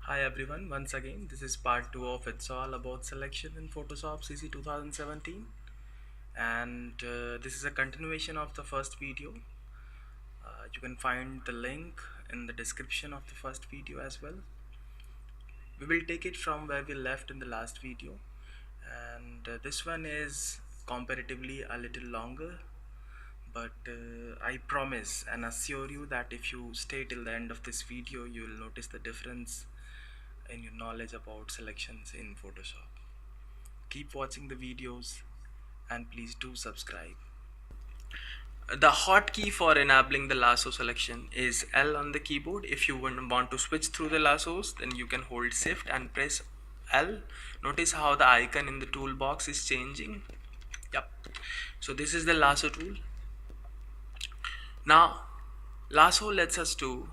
Hi everyone, once again, this is part 2 of It's All About Selection in Photoshop CC 2017, and this is a continuation of the first video. You can find the link in the description of the first video as well. We will take it from where we left in the last video, and this one is comparatively a little longer, but I promise and assure you that if you stay till the end of this video, you will notice the difference in your knowledge about selections in Photoshop. Keep watching the videos and please do subscribe. The hotkey for enabling the lasso selection is L on the keyboard. If you want to switch through the lassos, then you can hold shift and press L. Notice how the icon in the toolbox is changing. Yep. So this is the lasso tool. Now lasso lets us do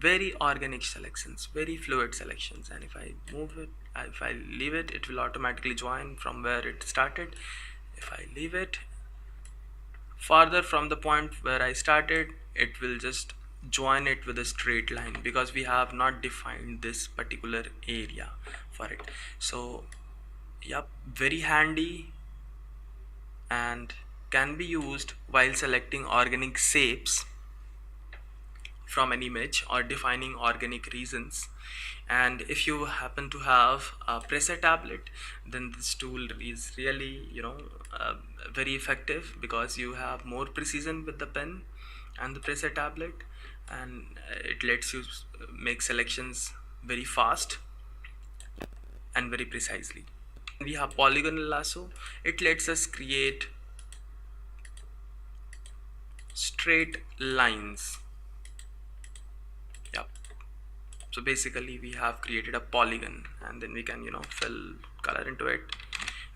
very organic selections, very fluid selections, and if I move it, if I leave it, it will automatically join from where it started. If I leave it farther from the point where I started, it will just join it with a straight line because we have not defined this particular area for it. So yep, very handy and can be used while selecting organic shapes from an image or defining organic regions. And if you happen to have a preset tablet, then this tool is really very effective because you have more precision with the pen and the preset tablet, and it lets you make selections very fast and very precisely. We have polygonal lasso. It lets us create straight lines. Yep. So basically we have created a polygon, and then we can fill color into it.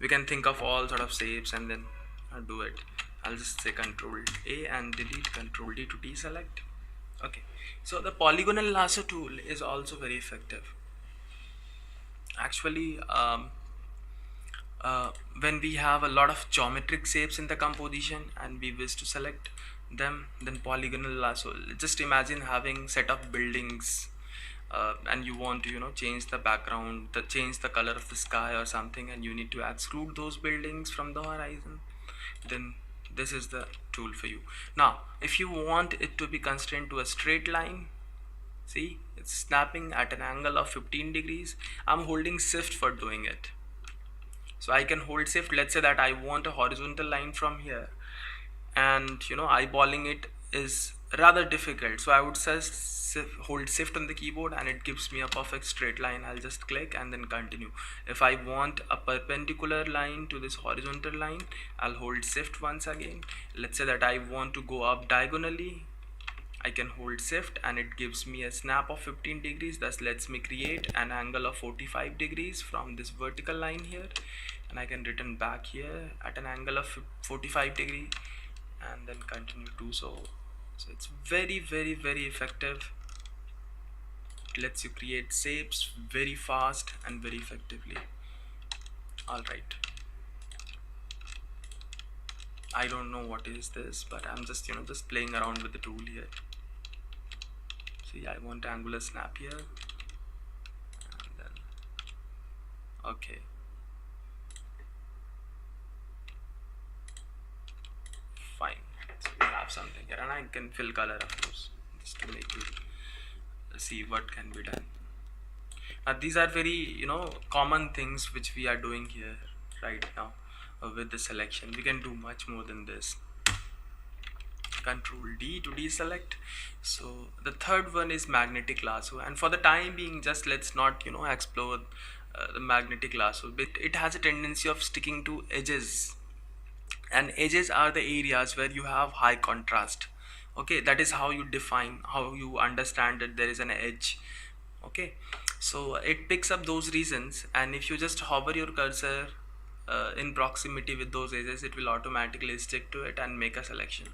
We can think of all sort of shapes and then do it. I'll just say ctrl A and delete, ctrl D to deselect. Okay, so the polygonal lasso tool is also very effective actually. When we have a lot of geometric shapes in the composition and we wish to select them, then polygonal lasso, just imagine having set of buildings, and you want to change the background, change the color of the sky or something, and you need to extrude those buildings from the horizon, then this is the tool for you. Now if you want it to be constrained to a straight line, see, it's snapping at an angle of 15 degrees. I'm holding shift for doing it. So I can hold shift. Let's say that I want a horizontal line from here, and eyeballing it is rather difficult, so I would just hold shift on the keyboard and it gives me a perfect straight line. I'll just click and then continue. If I want a perpendicular line to this horizontal line, I'll hold shift once again. Let's say that I want to go up diagonally, I can hold shift and it gives me a snap of 15 degrees. Thus lets me create an angle of 45 degrees from this vertical line here, and I can return back here at an angle of 45 degree and then continue to do so. So it's very effective. It lets you create shapes very fast and very effectively. Alright, I don't know what is this, but I'm just just playing around with the tool here. See, I want angular snap here, and then okay, fine. So we have something here, and I can fill color, of course, just to make you see what can be done. Now these are very common things which we are doing here right now with the selection. We can do much more than this. Control D to deselect. So the third one is magnetic lasso, and for the time being, just let's not explore the magnetic lasso. But it has a tendency of sticking to edges, and edges are the areas where you have high contrast. Okay, that is how you define, how you understand that there is an edge. Okay, so it picks up those regions, and if you just hover your cursor in proximity with those edges, it will automatically stick to it and make a selection.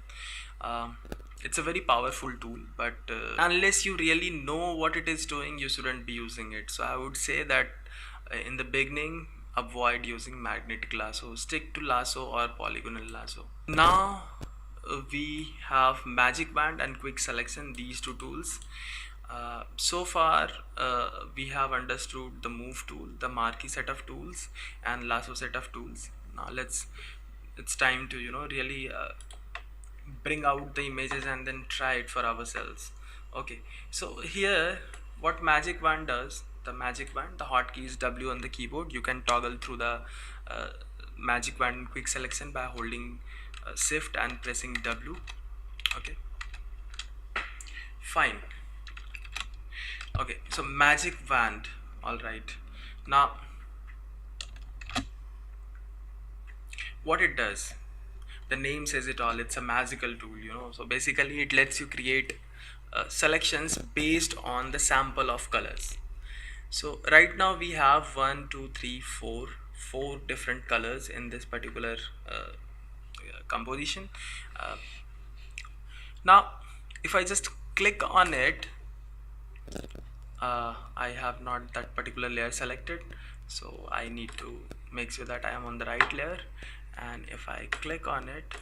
It's a very powerful tool, but unless you really know what it is doing, you shouldn't be using it. So I would say that in the beginning, avoid using magnetic lasso, stick to lasso or polygonal lasso. Now we have magic band and quick selection, these two tools. So far, we have understood the move tool, the marquee set of tools, and lasso set of tools. Now it's time to really bring out the images and then try it for ourselves. Okay, so here what magic wand does, the magic wand, the hotkey is W on the keyboard. You can toggle through the uh, magic wand quick selection by holding shift and pressing W. Okay, fine. Okay, so magic wand. All right, now what it does, the name says it all, it's a magical tool, so basically it lets you create selections based on the sample of colors. So right now we have one, two, three, four different colors in this particular composition. uh, Now if I just click on it, I have not that particular layer selected, so I need to make sure that I am on the right layer. And if I click on it,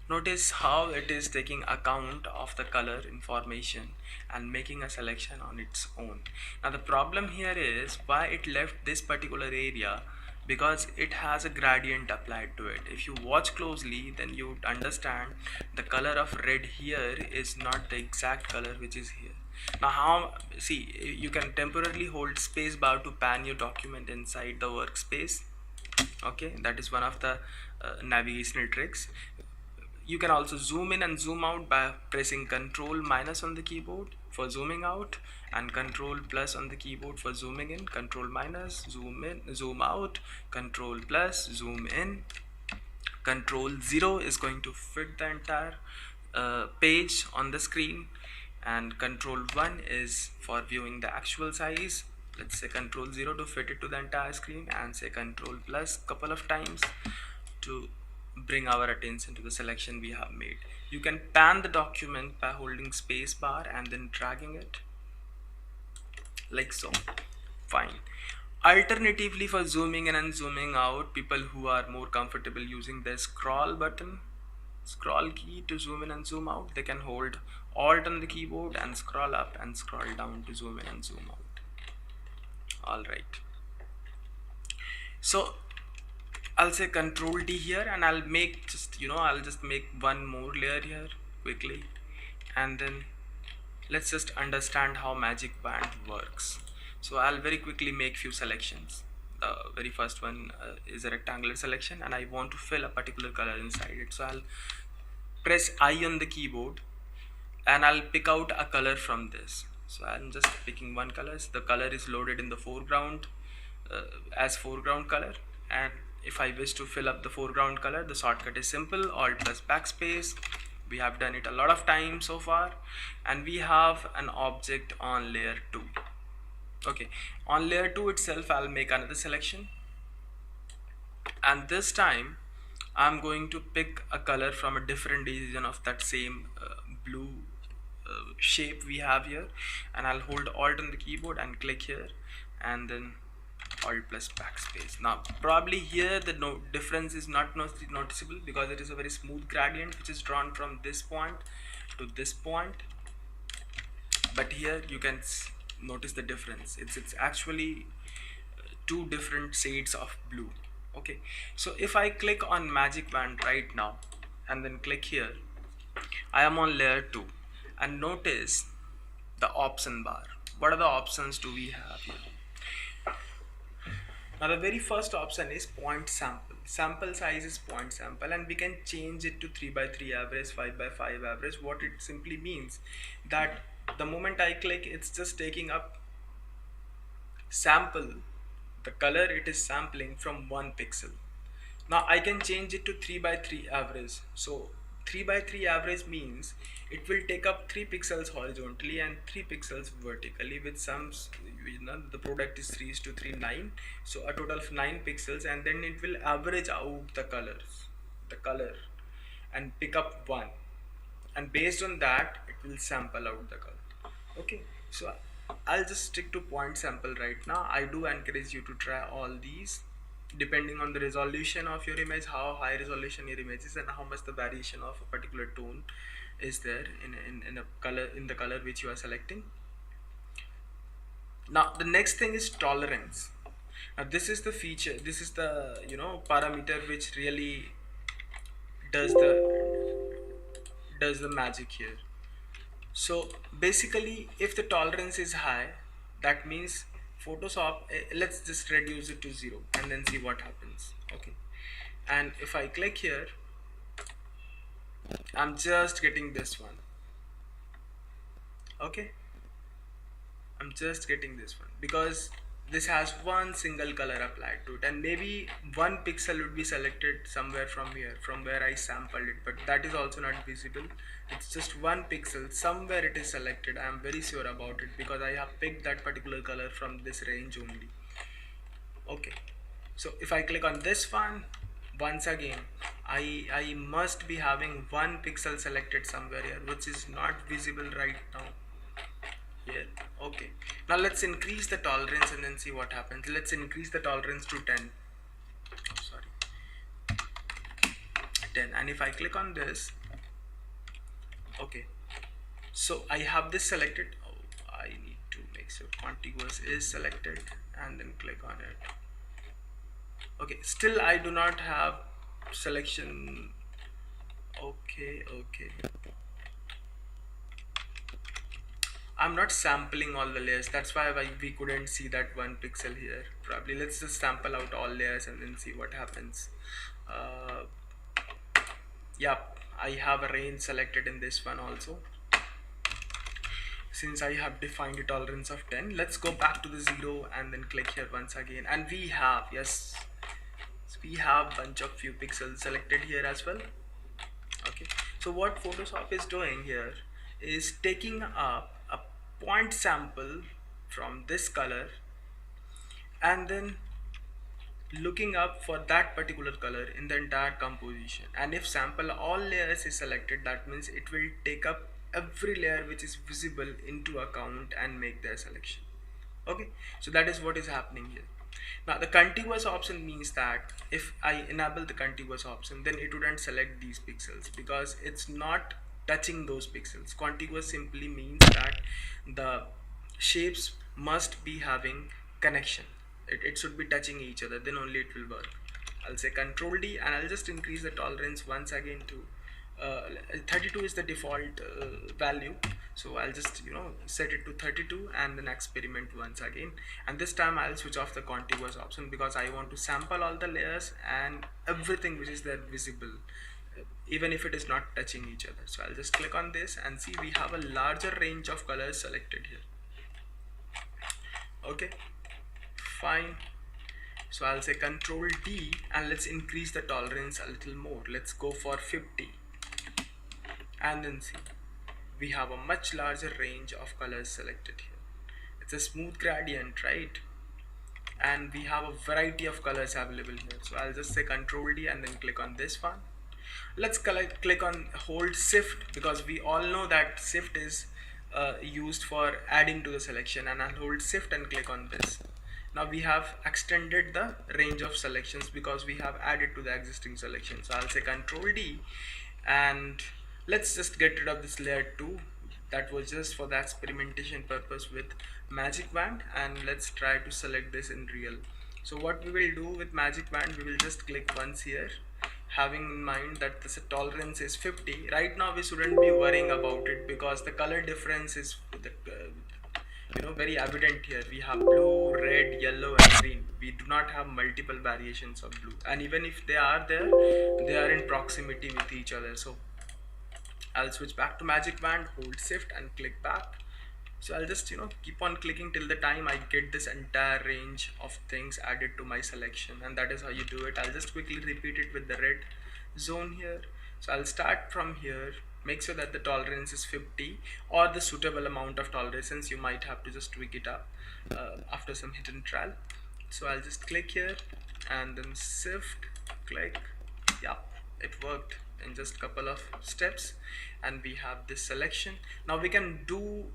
notice how it is taking account of the color information and making a selection on its own. Now the problem here is why it left this particular area, because it has a gradient applied to it. If you watch closely, then you would understand the color of red here is not the exact color which is here. Now how, see, you can temporarily hold space bar to pan your document inside the workspace. Okay, that is one of the navigational tricks. You can also zoom in and zoom out by pressing ctrl minus on the keyboard for zooming out, and ctrl plus on the keyboard for zooming in. Ctrl minus, zoom in, zoom out, ctrl plus, zoom in. Control 0 is going to fit the entire page on the screen, and control 1 is for viewing the actual size. Let's say control 0 to fit it to the entire screen, and say control plus couple of times to bring our attention to the selection we have made. You can pan the document by holding space bar and then dragging it like so. Fine. Alternatively, for zooming in and zooming out, people who are more comfortable using the scroll button, scroll key to zoom in and zoom out, they can hold alt on the keyboard and scroll up and scroll down to zoom in and zoom out. All right, so I'll say control D here, and I'll make just I'll just make one more layer here quickly, and then let's just understand how magic band works. So I'll very quickly make few selections. The very first one is a rectangular selection, and I want to fill a particular color inside it. So I'll press I on the keyboard, and I'll pick out a color from this. So I'm just picking one color. So the color is loaded in the foreground as foreground color, and if I wish to fill up the foreground color, the shortcut is simple, alt plus backspace. We have done it a lot of times so far, and we have an object on layer 2. Okay, on layer 2 itself, I'll make another selection, and this time I'm going to pick a color from a different region of that same blue shape we have here, and I'll hold alt on the keyboard and click here, and then alt plus backspace. Now probably here the difference is not noticeable because it is a very smooth gradient which is drawn from this point to this point, but here you can notice the difference. It's actually two different shades of blue. Okay, so if I click on magic band right now and then click here, I am on layer 2, and notice the option bar. What are the options do we have here? Now the very first option is point sample. Sample size is point sample, and we can change it to 3x3 average, 5x5 average. What it simply means that the moment I click, it's just taking up sample, the color it is sampling from 1 pixel. Now I can change it to 3x3 average. So 3x3 average means it will take up 3 pixels horizontally and 3 pixels vertically, with some, the product is 3:3 9, so a total of 9 pixels, and then it will average out the color and pick up 1, and based on that it will sample out the color. Okay, so I'll just stick to point sample right now. I do encourage you to try all these depending on the resolution of your image, how high resolution your image is, and how much the variation of a particular tone is there in a color, in the color which you are selecting. Now the next thing is tolerance. Now this is the feature, this is the parameter which really does the magic here. So basically, if the tolerance is high, that means Photoshop, let's just reduce it to 0 and then see what happens. Okay, and if I click here, I'm just getting this one. Okay, I'm just getting this one because this has one single color applied to it, and maybe one pixel would be selected somewhere from here, from where I sampled it, but that is also not visible. It's just one pixel, somewhere it is selected. I am very sure about it because I have picked that particular color from this range only. Okay, so if I click on this one, once again, I must be having one pixel selected somewhere here, which is not visible right now here. Okay, now let's increase the tolerance and then see what happens. Let's increase the tolerance to 10. Oh, sorry, 10. And if I click on this, okay, so I have this selected. Oh, I need to make sure contiguous is selected and then click on it. Okay, still I do not have selection. Okay, okay, I'm not sampling all the layers. That's why we couldn't see that one pixel here. Probably let's just sample out all layers and then see what happens. Uh, yeah, I have a range selected in this one also. Since I have defined a tolerance of 10, let's go back to the 0 and then click here once again. And we have, yes, we have bunch of few pixels selected here as well. Okay, so what Photoshop is doing here is taking up a point sample from this color and then looking up for that particular color in the entire composition. And if sample all layers is selected, that means it will take up every layer which is visible into account and make their selection. Okay, so that is what is happening here. Now the contiguous option means that if I enable the contiguous option, then it wouldn't select these pixels because it's not touching those pixels. Contiguous simply means that the shapes must be having connection. It should be touching each other, then only it will work. I'll say Ctrl D and I'll just increase the tolerance once again to 32 is the default value, so I'll just set it to 32 and then experiment once again, and this time I'll switch off the contiguous option because I want to sample all the layers and everything which is there visible, even if it is not touching each other. So I'll just click on this and see we have a larger range of colors selected here. Okay, fine. So I'll say Ctrl D and let's increase the tolerance a little more. Let's go for 50 and then see we have a much larger range of colors selected here. It's a smooth gradient, right? And we have a variety of colors available here. So I'll just say Ctrl D and then click on this one. Let's click on hold shift because we all know that shift is used for adding to the selection, and I'll hold shift and click on this. Now we have extended the range of selections because we have added to the existing selection. So I'll say Ctrl D and let's just get rid of this layer 2. That was just for the experimentation purpose with magic wand, and let's try to select this in real. So what we will do with magic wand, we will just click once here, having in mind that this tolerance is 50. Right now we shouldn't be worrying about it because the color difference is very evident here. We have blue, red, yellow and green. We do not have multiple variations of blue, and even if they are there, they are in proximity with each other. So I'll switch back to magic wand, hold shift and click back. So I'll just keep on clicking till the time I get this entire range of things added to my selection, and that is how you do it. I'll just quickly repeat it with the red zone here. So I'll start from here, make sure that the tolerance is 50 or the suitable amount of tolerance. You might have to just tweak it up after some hit and trial. So I'll just click here and then shift click. Yeah, it worked in just couple of steps and we have this selection. Now we can do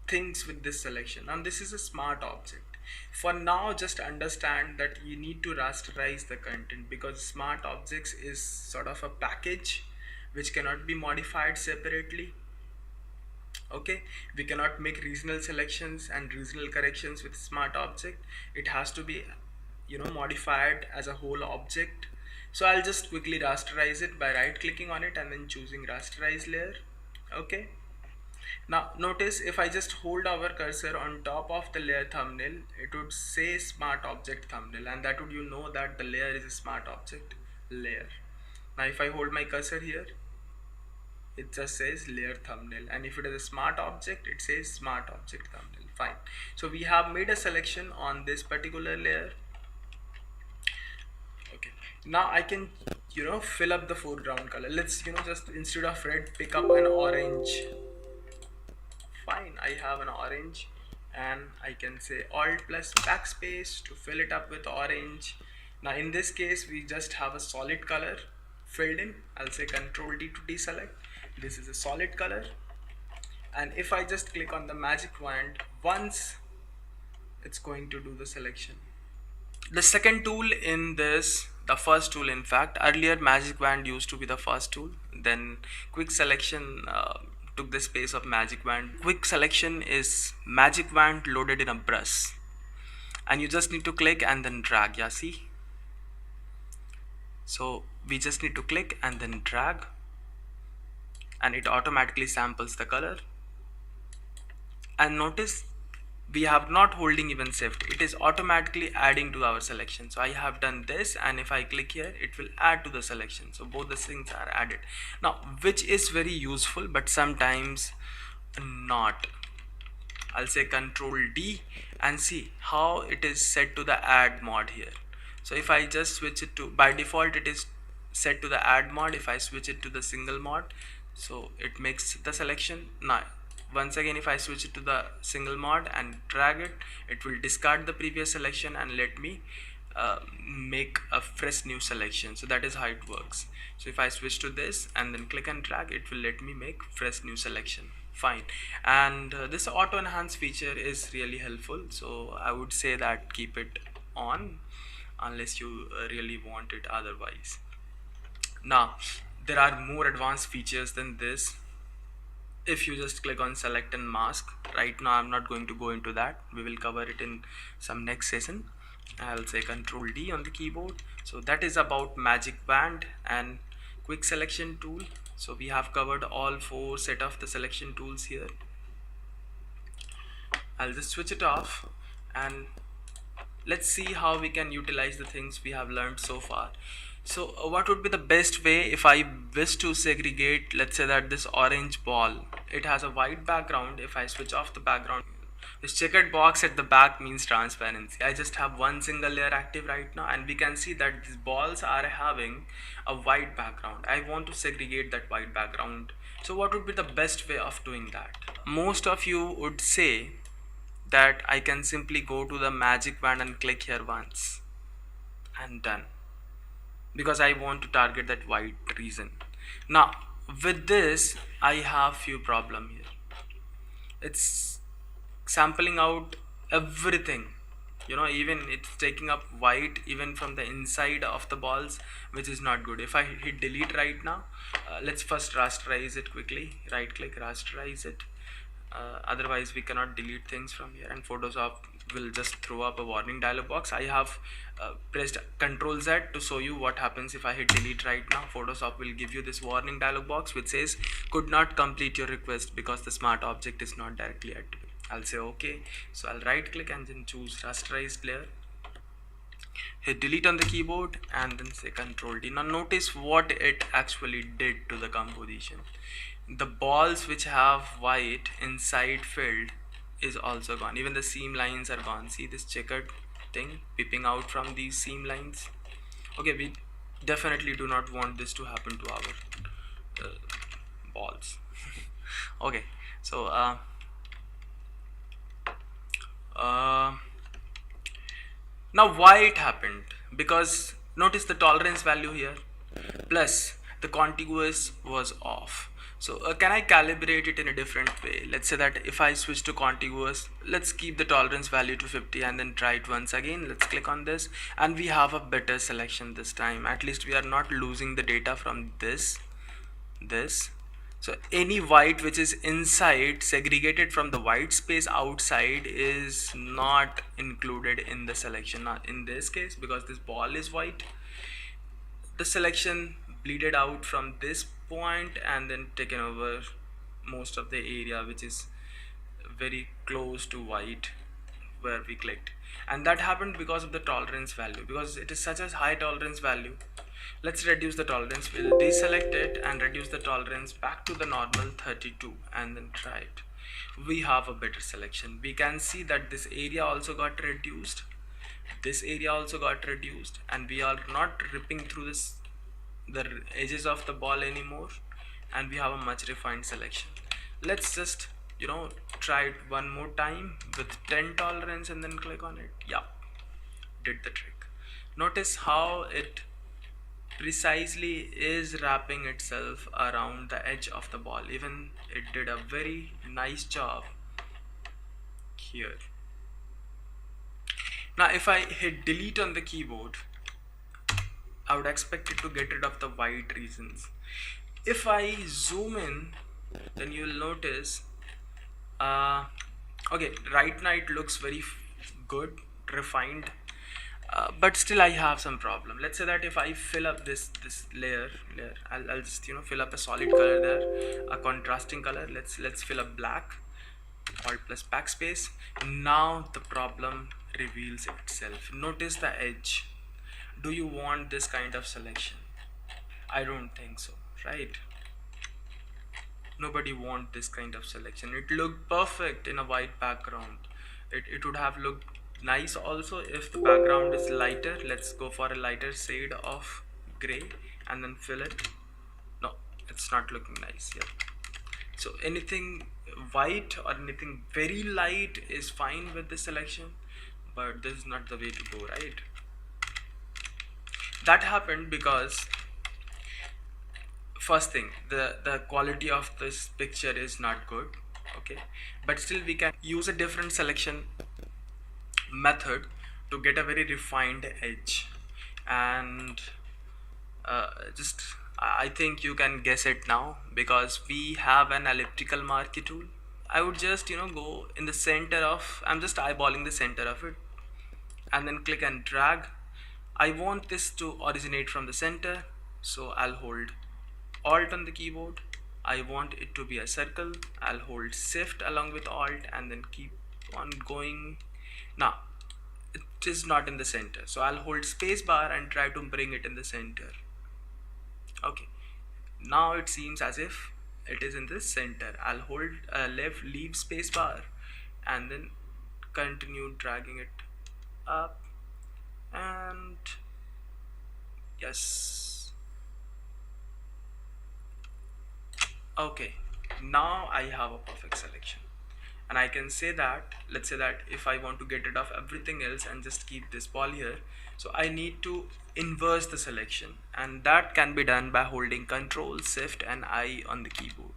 things with this selection. Now this is a smart object. For now, just understand that you need to rasterize the content because smart objects is sort of a package which cannot be modified separately. Okay, we cannot make regional selections and regional corrections with smart object. It has to be, modified as a whole object. So I'll just quickly rasterize it by right clicking on it and then choosing rasterize layer. Okay, now notice if I just hold our cursor on top of the layer thumbnail, it would say smart object thumbnail, and that would that the layer is a smart object layer. Now if I hold my cursor here, it just says layer thumbnail, and if it is a smart object, it says smart object thumbnail. Fine. So we have made a selection on this particular layer. Okay, now I can fill up the foreground color. Let's just instead of red pick up an orange. Fine, I have an orange, and I can say alt plus backspace to fill it up with orange. Now in this case we just have a solid color filled in. I'll say ctrl D to deselect. This is a solid color, and if I just click on the magic wand once, it's going to do the selection. The second tool in this, the first tool in fact, earlier magic wand used to be the first tool, then quick selection took the space of magic wand. Quick selection is magic wand loaded in a brush, and you just need to click and then drag. Yeah, see, so we just need to click and then drag, and it automatically samples the color. And notice we have not holding even shift, it is automatically adding to our selection. So I have done this, and if I click here, it will add to the selection. So both the things are added now, which is very useful, but sometimes not. I'll say Ctrl D and see how it is set to the add mode here. So if I just switch it to, by default it is set to the add mode. If I switch it to the single mode, so it makes the selection. Now once again, if I switch it to the single mode and drag it, it will discard the previous selection and let me make a fresh new selection. So that is how it works. So if I switch to this and then click and drag, it will let me make fresh new selection. Fine. And this auto enhance feature is really helpful, so I would say that keep it on unless you really want it otherwise. Now there are more advanced features than this. If you just click on select and mask, right now I'm not going to go into that, we will cover it in some next session. I'll say Ctrl D on the keyboard. So that is about magic wand and quick selection tool. So we have covered all four set of the selection tools here. I'll just switch it off, and let's see how we can utilize the things we have learned so far. So what would be the best way if I wish to segregate, let's say that this orange ball, it has a white background. If I switch off the background, this checkered box at the back means transparency. I just have one single layer active right now, and we can see that these balls are having a white background. I want to segregate that white background. So what would be the best way of doing that? Most of you would say that I can simply go to the magic wand and click here once and done, because I want to target that white region. Now with this I have few problem here. It's sampling out everything, even it's taking up white even from the inside of the balls, which is not good. If I hit delete right now, let's first rasterize it quickly, right click, rasterize it. Otherwise we cannot delete things from here, and Photoshop will just throw up a warning dialog box. I have pressed Ctrl Z to show you what happens if I hit delete right now. Photoshop will give you this warning dialog box which says could not complete your request because the smart object is not directly active. I'll say okay. So I'll right click and then choose rasterized layer, hit delete on the keyboard, and then say Ctrl D. Now notice what it actually did to the composition. The balls which have white inside filled is also gone. Even the seam lines are gone. See this checkered thing peeping out from these seam lines. Okay, we definitely do not want this to happen to our balls. Okay, so now why it happened? Because notice the tolerance value here plus the contiguous was off. So can I calibrate it in a different way? Let's say that if I switch to contiguous, let's keep the tolerance value to 50 and then try it once again. Let's click on this, and we have a better selection this time. At least we are not losing the data from this. So any white which is inside segregated from the white space outside is not included in the selection. Now in this case, because this ball is white, the selection bleeded out from this point and then taken over most of the area which is very close to white where we clicked. And that happened because of the tolerance value, because it is such a high tolerance value. Let's reduce the tolerance. We'll deselect it and reduce the tolerance back to the normal 32 and then try it. We have a better selection. We can see that this area also got reduced, this area also got reduced, and we are not ripping through the edges of the ball anymore, and we have a much refined selection. Let's just try it one more time with 10 tolerance and then click on it. Yeah, did the trick. Notice how it precisely is wrapping itself around the edge of the ball. Even it did a very nice job here. Now if I hit delete on the keyboard, I would expect it to get rid of the white regions. If I zoom in, then you will notice, okay, right now it looks very good, refined, but still I have some problem. Let's say that if I fill up this layer, I'll just fill up a solid color there, a contrasting color. Let's fill up black. Alt plus backspace. Now the problem reveals itself. Notice the edge. Do you want this kind of selection? I don't think so, right? Nobody want this kind of selection. It looked perfect in a white background. It would have looked nice also if the background is lighter. Let's go for a lighter shade of gray and then fill it. No, it's not looking nice here. So anything white or anything very light is fine with the selection, but this is not the way to go, right? That happened because first thing, the quality of this picture is not good, okay, but still we can use a different selection method to get a very refined edge. And just I think you can guess it now, because we have an elliptical marquee tool. I would just go in the center of, I'm just eyeballing the center of it and then click and drag. I want this to originate from the center, so I'll hold Alt on the keyboard. I want it to be a circle. I'll hold Shift along with Alt and then keep on going. Now it is not in the center, so I'll hold spacebar and try to bring it in the center. Okay, now it seems as if it is in the center. I'll hold leave spacebar and then continue dragging it up, and yes, okay, now I have a perfect selection. And I can say that, let's say that if I want to get rid of everything else and just keep this ball here, so I need to inverse the selection, and that can be done by holding Ctrl Shift and I on the keyboard.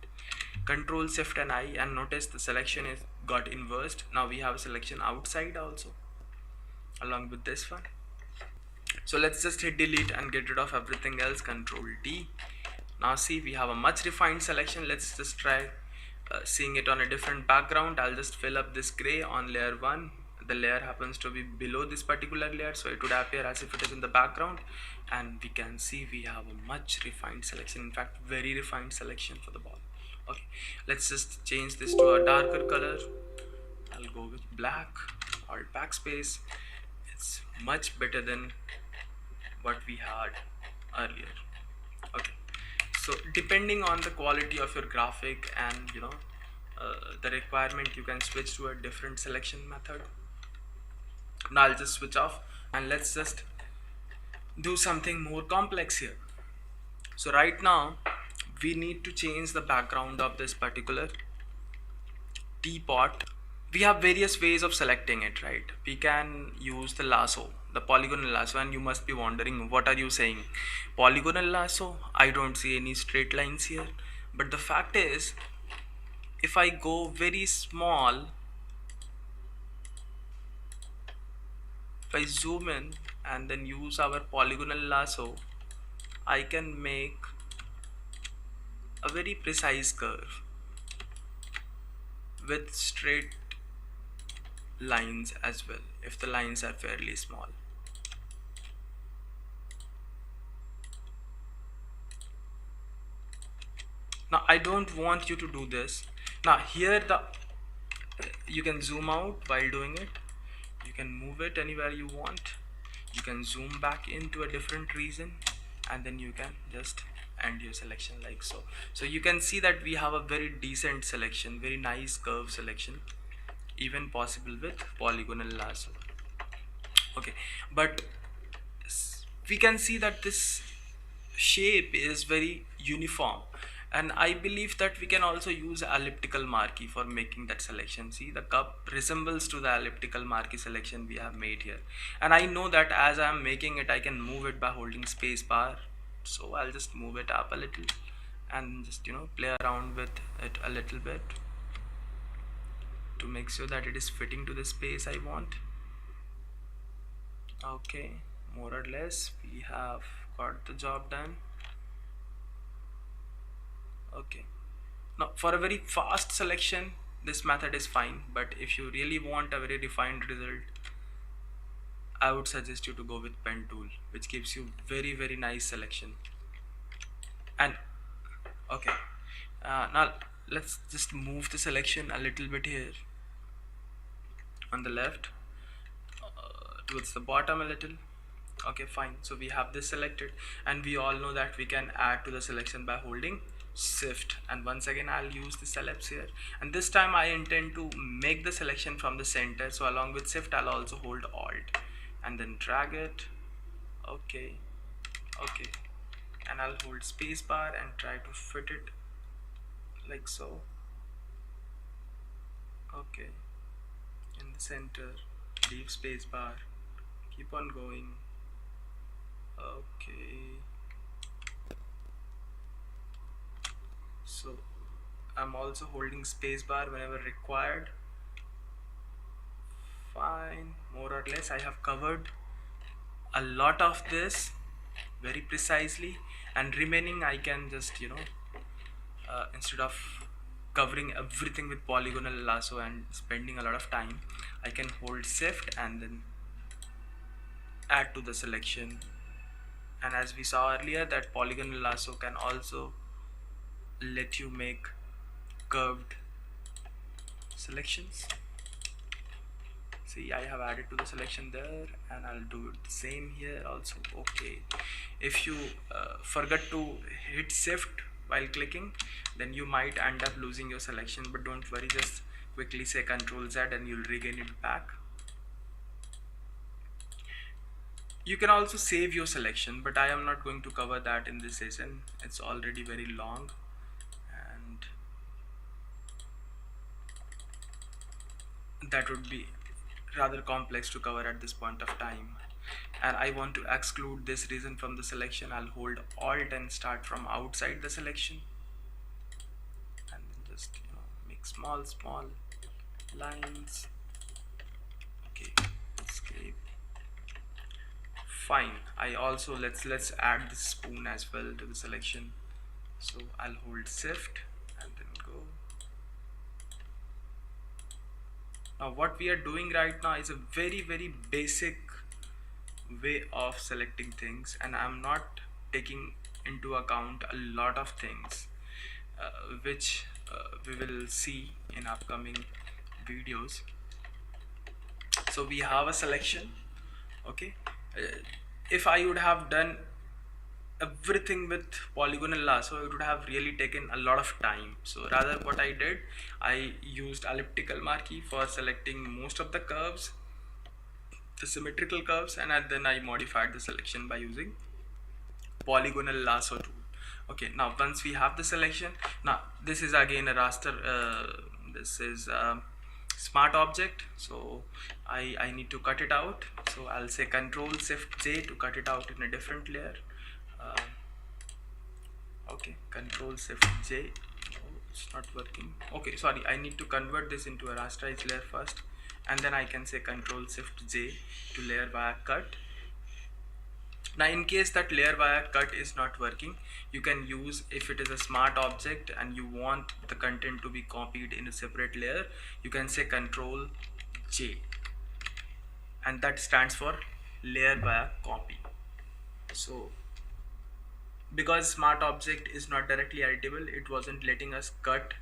Ctrl Shift and I, and notice the selection is got inversed. Now we have a selection outside also along with this one. So let's just hit delete and get rid of everything else. Ctrl D. Now see, we have a much refined selection. Let's just try seeing it on a different background. I'll just fill up this gray on layer 1. The layer happens to be below this particular layer, so it would appear as if it is in the background, and we can see we have a much refined selection, in fact very refined selection for the ball. Okay, let's just change this to a darker color. I'll go with black. Alt backspace. It's much better than what we had earlier. Okay, so depending on the quality of your graphic and the requirement, you can switch to a different selection method. Now I'll just switch off and let's just do something more complex here. So right now we need to change the background of this particular teapot. We have various ways of selecting it, right? We can use the lasso, the polygonal lasso, and you must be wondering, what are you saying? Polygonal lasso? I don't see any straight lines here. But the fact is, if I go very small, if I zoom in and then use our polygonal lasso, I can make a very precise curve with straight lines as well, if the lines are fairly small. Now I don't want you to do this. Now here you can zoom out while doing it. You can move it anywhere you want. You can zoom back into a different region, and then you can just end your selection like so. So you can see that we have a very decent selection, very nice curve selection, even possible with polygonal lasso. Okay, but we can see that this shape is very uniform, and I believe that we can also use elliptical marquee for making that selection. See, the cup resembles to the elliptical marquee selection we have made here, and I know that as I am making it I can move it by holding space bar. So I'll just move it up a little and just play around with it a little bit to make sure that it is fitting to the space I want. Okay, more or less we have got the job done. Okay, now for a very fast selection this method is fine, but if you really want a very refined result, I would suggest you to go with pen tool, which gives you very nice selection. And okay, now let's just move the selection a little bit here on the left, towards the bottom a little. Okay, fine. So we have this selected, and we all know that we can add to the selection by holding shift. And once again I'll use this ellipse here, and this time I intend to make the selection from the center, so along with shift I'll also hold alt and then drag it. Okay, okay, and I'll hold space bar and try to fit it like so. Okay, in the center, leave space bar, keep on going. Okay, so I'm also holding space bar whenever required. Fine, more or less I have covered a lot of this very precisely, and remaining I can just instead of covering everything with polygonal lasso and spending a lot of time, I can hold shift and then add to the selection. And as we saw earlier, that polygonal lasso can also let you make curved selections. See, I have added to the selection there, and I'll do it the same here also. Okay, if you forget to hit shift while clicking, then you might end up losing your selection, but don't worry, just quickly say ctrl Z and you'll regain it back. You can also save your selection, but I am not going to cover that in this session. It's already very long, and that would be rather complex to cover at this point of time. And I want to exclude this region from the selection. I'll hold alt and start from outside the selection, and then just make small lines. Okay, escape. Fine. I also let's add the spoon as well to the selection. So I'll hold shift and then go. Now what we are doing right now is a very basic way of selecting things, and I'm not taking into account a lot of things which we will see in upcoming videos. So we have a selection. Okay, if I would have done everything with polygonal lasso, it would have really taken a lot of time. So rather what I did, I used elliptical marquee for selecting most of the curves, the symmetrical curves, and then I modified the selection by using polygonal lasso tool. Okay, now once we have the selection, now this is again a raster, this is smart object, so I need to cut it out. So I'll say ctrl shift J to cut it out in a different layer. Okay, ctrl shift J. Oh, it's not working. Okay, sorry, I need to convert this into a rasterized layer first, and then I can say ctrl shift J to layer via cut. Now in case that layer via cut is not working, you can use, if it is a smart object and you want the content to be copied in a separate layer, you can say ctrl J, and that stands for layer via copy. So because smart object is not directly editable, it wasn't letting us cut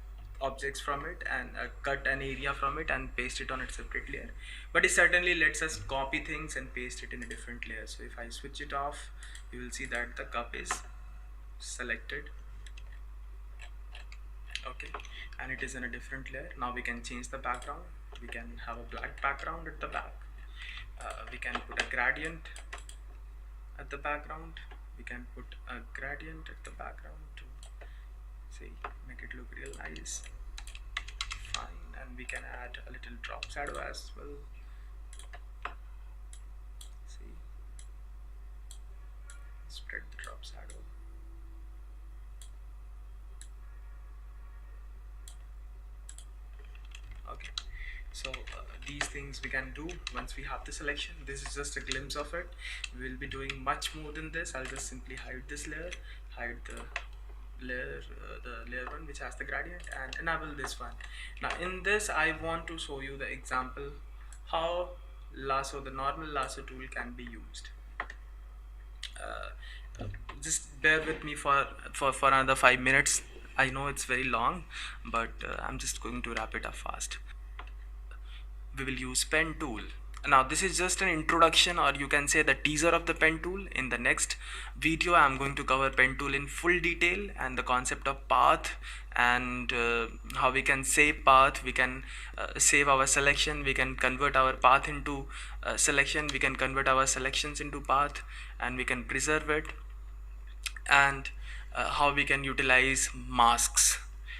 objects from it and cut an area from it and paste it on a separate layer, but it certainly lets us copy things and paste it in a different layer. So if I switch it off, you will see that the cup is selected, okay, and it is in a different layer. Now we can change the background. We can have a black background at the back. We can put a gradient at the background. We can put a gradient at the background to see, make it look real nice. Fine, and we can add a little drop shadow as well. See, spread the drop shadow. Okay, so these things we can do once we have the selection. This is just a glimpse of it. We will be doing much more than this. I'll just simply hide this layer, hide the layer one which has the gradient, and enable this one. Now in this I want to show you the example how lasso, the normal lasso tool, can be used. Just bear with me for another 5 minutes. I know it's very long, but I'm just going to wrap it up fast. We will use pen tool. Now this is just an introduction, or you can say the teaser of the pen tool. In the next video I'm going to cover pen tool in full detail and the concept of path, and how we can save path, we can save our selection, we can convert our path into selection, we can convert our selections into path, and we can preserve it, and how we can utilize masks.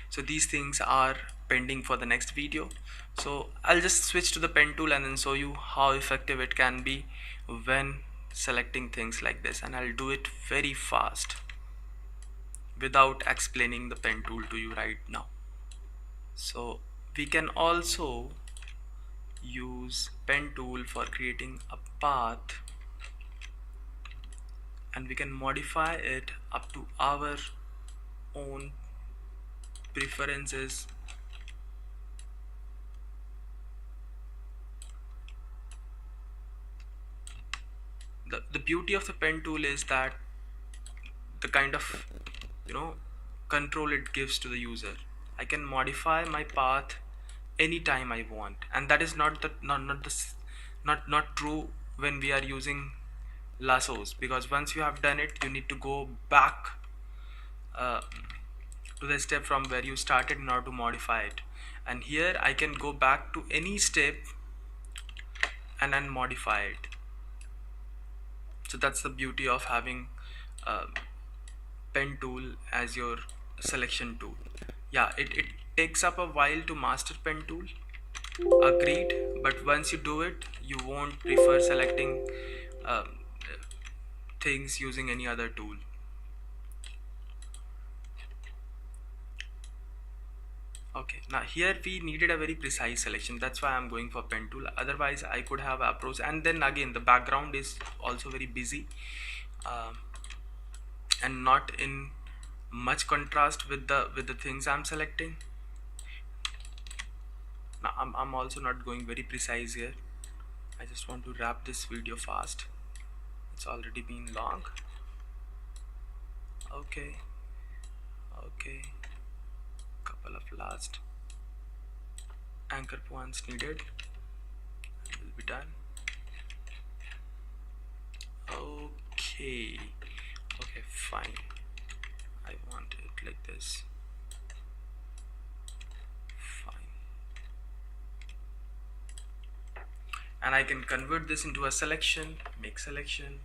So these things are pending for the next video. So I'll just switch to the pen tool and then show you how effective it can be when selecting things like this, and I'll do it very fast without explaining the pen tool to you right now. So we can also use pen tool for creating a path, and we can modify it up to our own preferences. The beauty of the pen tool is that the kind of, you know, control it gives to the user. I can modify my path anytime I want, and that is not true when we are using lassos, because once you have done it you need to go back uh, to the step from where you started in order to modify it. And here I can go back to any step and then modify it. So that's the beauty of having pen tool as your selection tool. Yeah, it takes up a while to master pen tool, agreed, but once you do it you won't prefer selecting things using any other tool. Okay, now here we needed a very precise selection, that's why I'm going for pen tool. Otherwise I could have approach, and then again the background is also very busy and not in much contrast with the things I'm selecting. Now I'm also not going very precise here. I just want to wrap this video fast, it's already been long. Okay, okay, couple of last anchor points needed, it will be done. Okay, okay, fine, I want it like this. Fine, and I can convert this into a selection, make selection.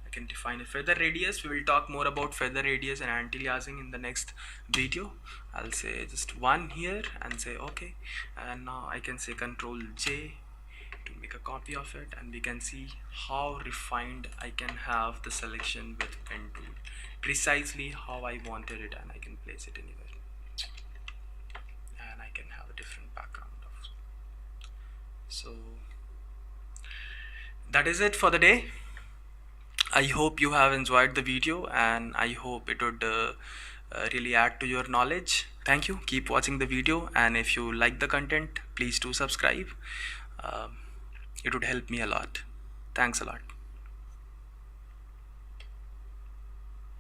I can define a feather radius. We will talk more about feather radius and anti-aliasing in the next video. I'll say just 1 here and say okay, and now I can say Ctrl J to make a copy of it, and we can see how refined I can have the selection with pen tool, precisely how I wanted it, and I can place it anywhere, and I can have a different background of. So that is it for the day. I hope you have enjoyed the video, and I hope it would really add to your knowledge. Thank you. Keep watching the video, and if you like the content, please do subscribe. Um, it would help me a lot. Thanks a lot.